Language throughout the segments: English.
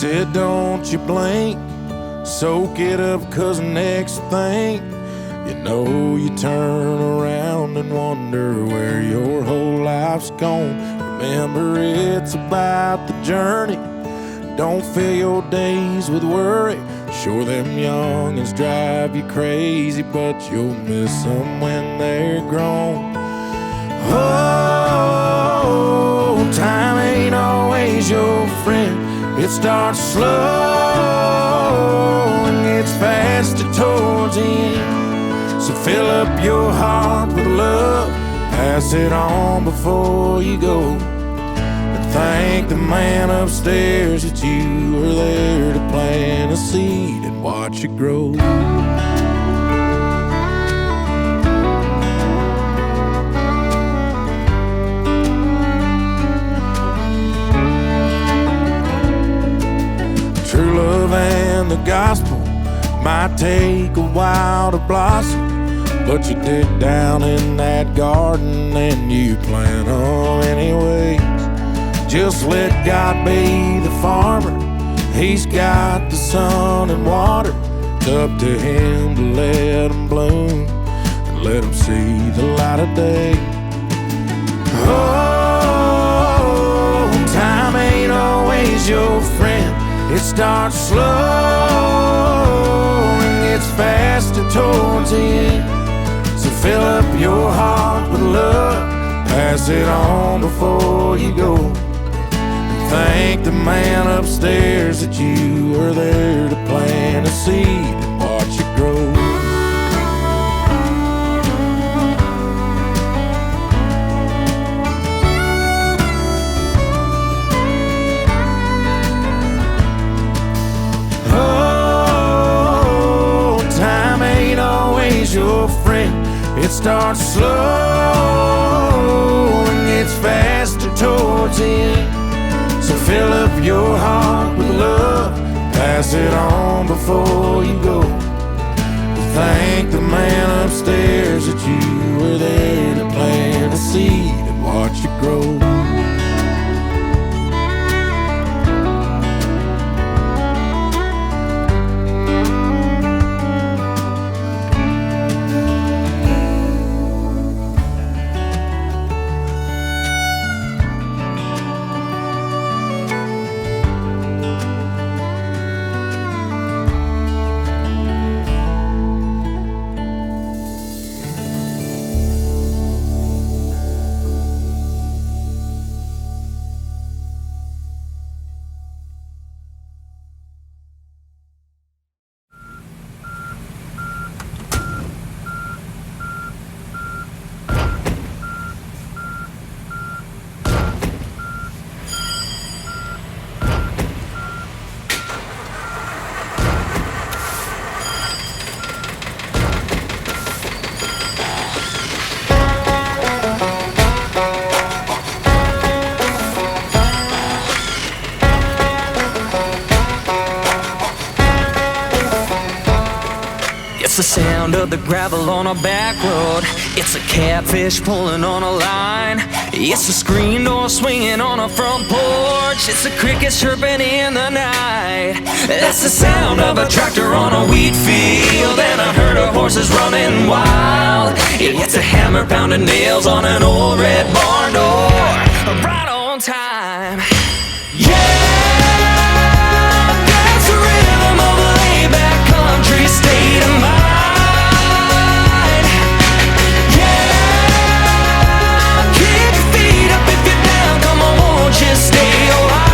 said don't you blink, soak it up, 'cause next thing you know, you turn around and wonder where your whole life's gone. Remember, it's about the journey. Don't fill your days with worry. Sure, them youngins drive you crazy, but you'll miss them when they're grown. Oh, time ain't always your friend. It starts slow and gets faster towards the end. So fill up your heart with love, pass it on before you go. And thank the man upstairs that you were there to plant a seed and watch it grow. True love and the gospel might take a while to blossom, but you dig down in that garden and you plant them anyways. Just let God be the farmer. He's got the sun and water. It's up to him to let them bloom and let them see the light of day. Oh, time ain't always your friend. It starts slow and gets faster towards the end. So fill up your heart with love, pass it on before you go. And thank the man upstairs that you were there to plant a seed and watch it grow. Oh, time ain't always your friend. It starts slow and gets faster towards the end. So fill up your heart with love, pass it on before you go. Thank the man upstairs that you were there to plant a seed and watch it grow. It's the sound of the gravel on a back road. It's a catfish pulling on a line. It's the screen door swinging on a front porch. It's the crickets chirping in the night. That's the sound of a tractor on a wheat field and a herd of horses running wild. It's a hammer pounding nails on an old red barn door. Right on time. Yeah, that's the rhythm of a laid-back country state of mind. Just stay a while.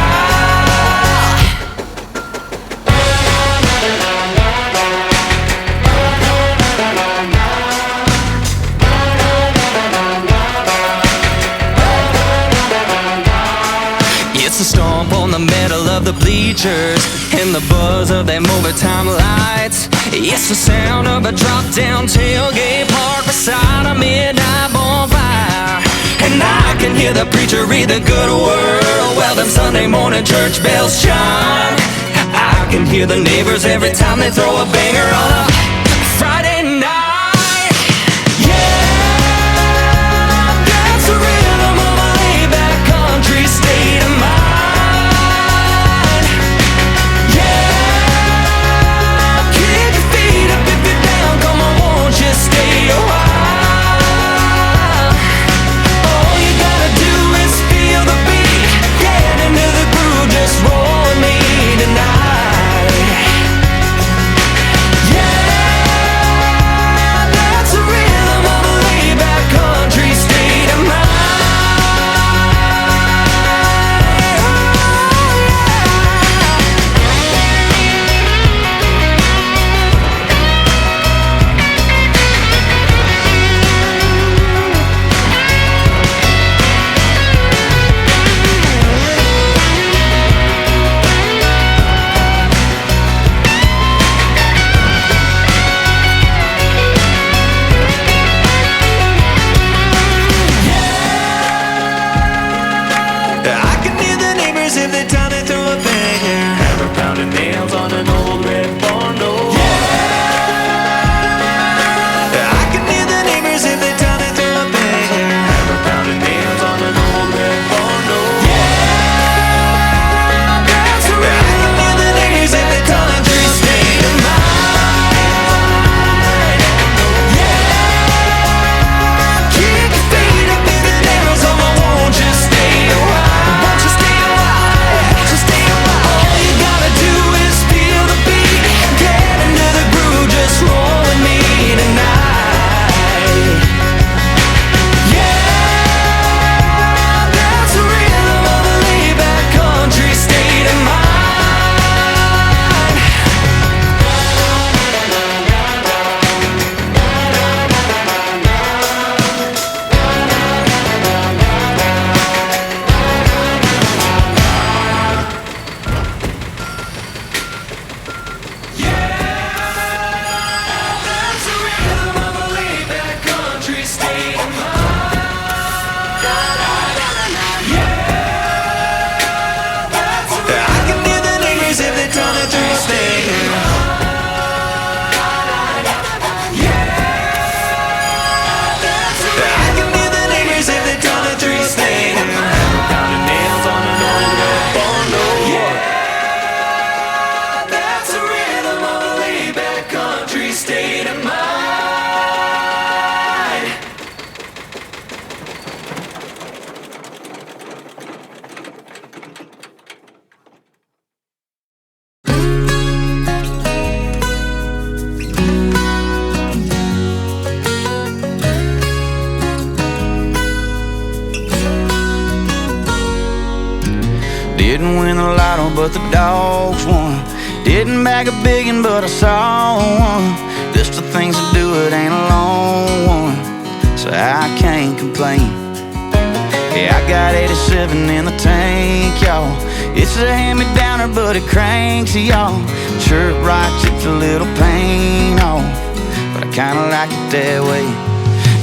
It's a stomp on the metal of the bleachers and the buzz of them overtime lights. It's the sound of a drop-down tailgate park beside a midnight bonfire. And I can hear the preacher read the good word while them Sunday morning church bells chime. I can hear the neighbors every time they throw a banger on a Friday night. Yeah, that's the rhythm of a laid-back country state of mind. didn't win the lotto, but the dogs won. Didn't bag a biggin', but I saw one. Just the things to do, it ain't a long one, so I can't complain. Yeah, I got 87 in the tank, y'all. It's a hand-me-downer, but it cranks, y'all. Chirp right, chips a little pain off, but I kinda like it that way.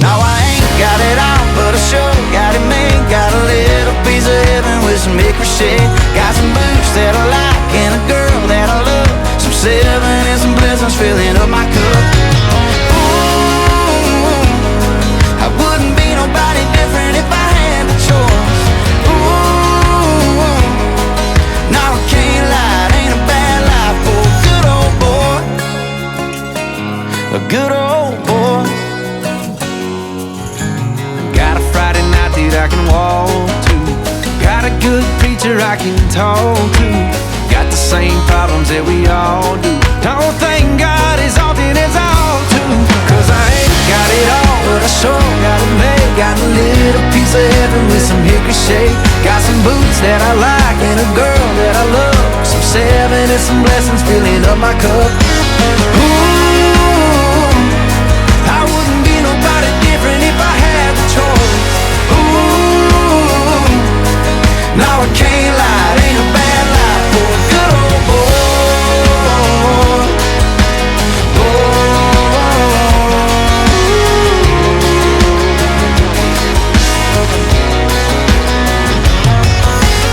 No, I ain't got it all, but I sure got it made. Got a little piece of heaven with some hickory shade. Got some boots that I like and a girl that I love. Some seven and some blessings filling up my cup. Ooh, I wouldn't be nobody different if I had the choice. Ooh, no, I can't lie, it ain't a bad life for a good old boy. A good old boy. Got a Friday night that I can walk to. Got a good preacher I can talk to. Got the same problems that we all do. Don't think God is often as all too. Cause I ain't got it all, but I sure got it made. Got a little piece of heaven with some hickory shade. Got some boots that I like and a girl that I love. Some seven and some blessings filling up my cup. Ooh, I wouldn't be nobody different if I had the choice. Ooh, no, I can't lie, it ain't a bad life for a good old boy.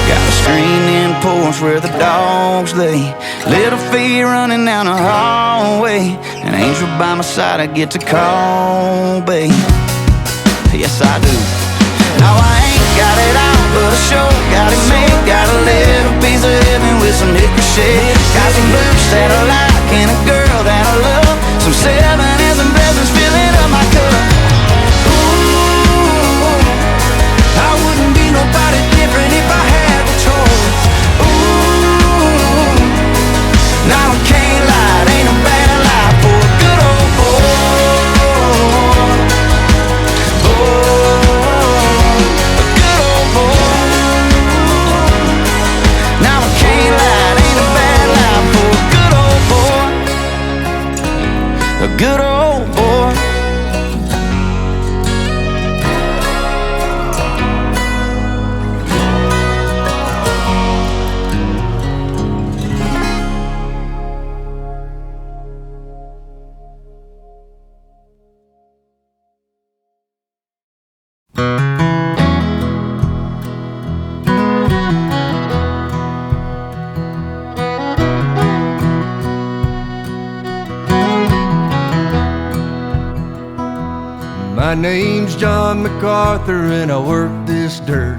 Got a screened-in porch where the dogs lay. Little feet running down the hallway. An angel by my side I get to call, babe. Yes, I do. No, I ain't got it all, but I sure got it made. Got a little piece of heaven with some hickory shade. Got some boots that I like and a girl that I love. Some seven and some blessings filling up my cup. Ooh, I wouldn't be nobody different if I had the choice. Ooh, no, I can't lie, it ain't a bad life for a good old boy. A good old boy. My name's John MacArthur and I work this dirt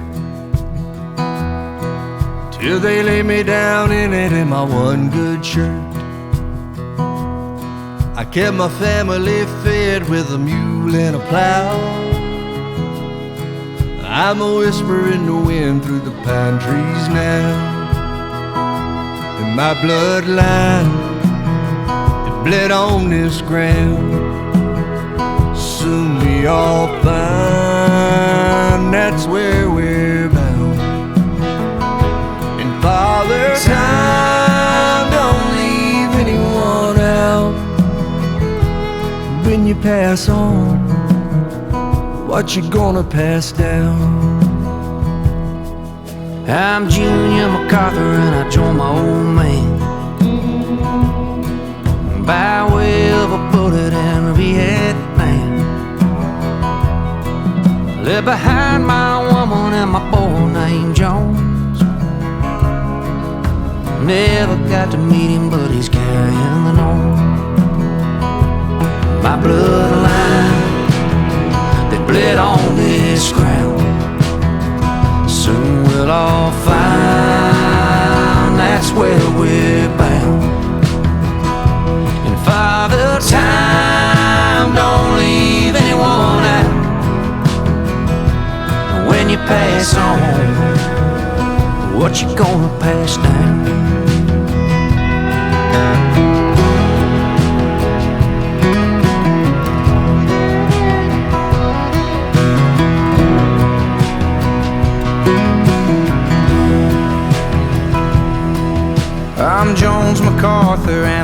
till they lay me down in it in my one good shirt. I kept my family fed with a mule and a plow. I'm a whisper in the wind through the pine trees now. And my bloodline, it bled on this ground. Soon we all find that's where we're bound. And Father Time don't leave anyone out. When you pass on, what you gonna pass down? I'm Junior MacArthur and I joined my old man by way of a bullet in Vietnam. Left behind my woman and my boy named Jones. Never got to meet him, but he's carrying the nose. My bloodline, they bled on this ground. Soon we'll all find that's where we're bound. And Father Time don't leave anyone out. When you pass on, what you gonna pass down?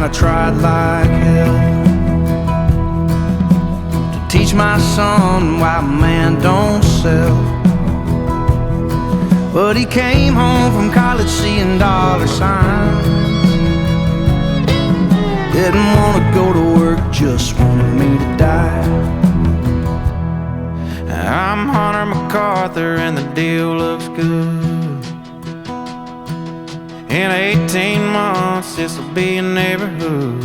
I tried like hell to teach my son why man don't sell. But he came home from college seeing dollar signs. Didn't want to go to work, just wanted me to die. I'm Hunter MacArthur and the deal looks good. In 18 months this'll be a neighborhood.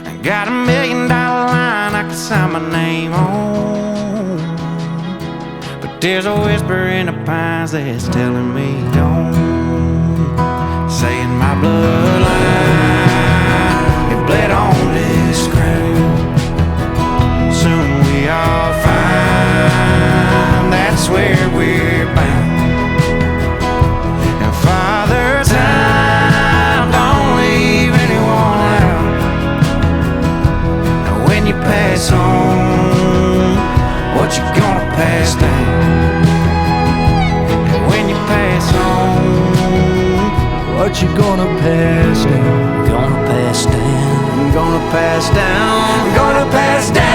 I got $1 million line I can sign my name on. But there's a whisper in the pines that's telling me don't. Saying my bloodline, it bled on this ground. Soon we all find that's where we're bound. And Father Time, don't leave anyone out. And when you pass on, what you gonna pass down? And when you pass on, what you gonna pass down? gonna pass down, I'm gonna pass down, I'm gonna pass down.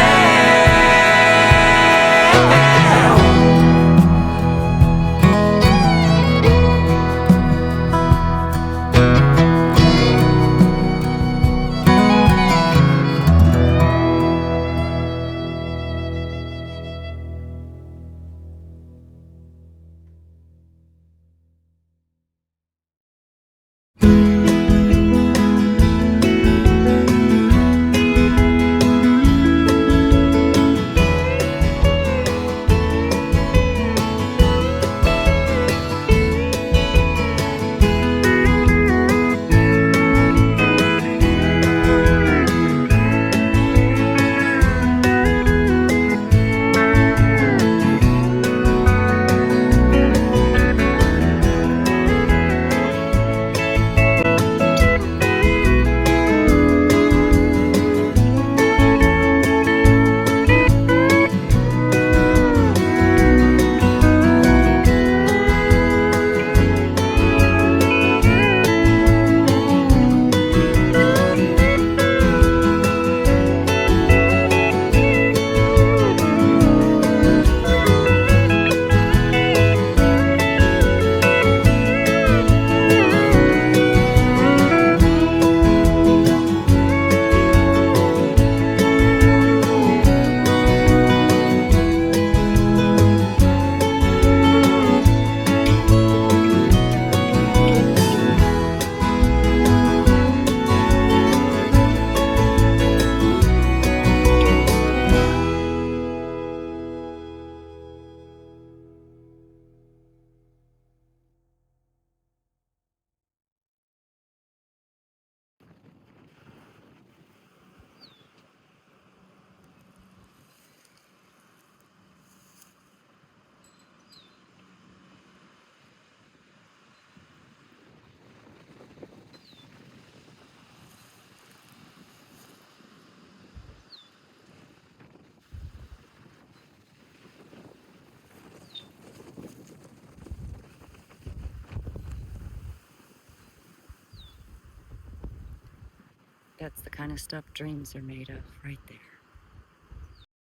That's the kind of stuff dreams are made of, right there.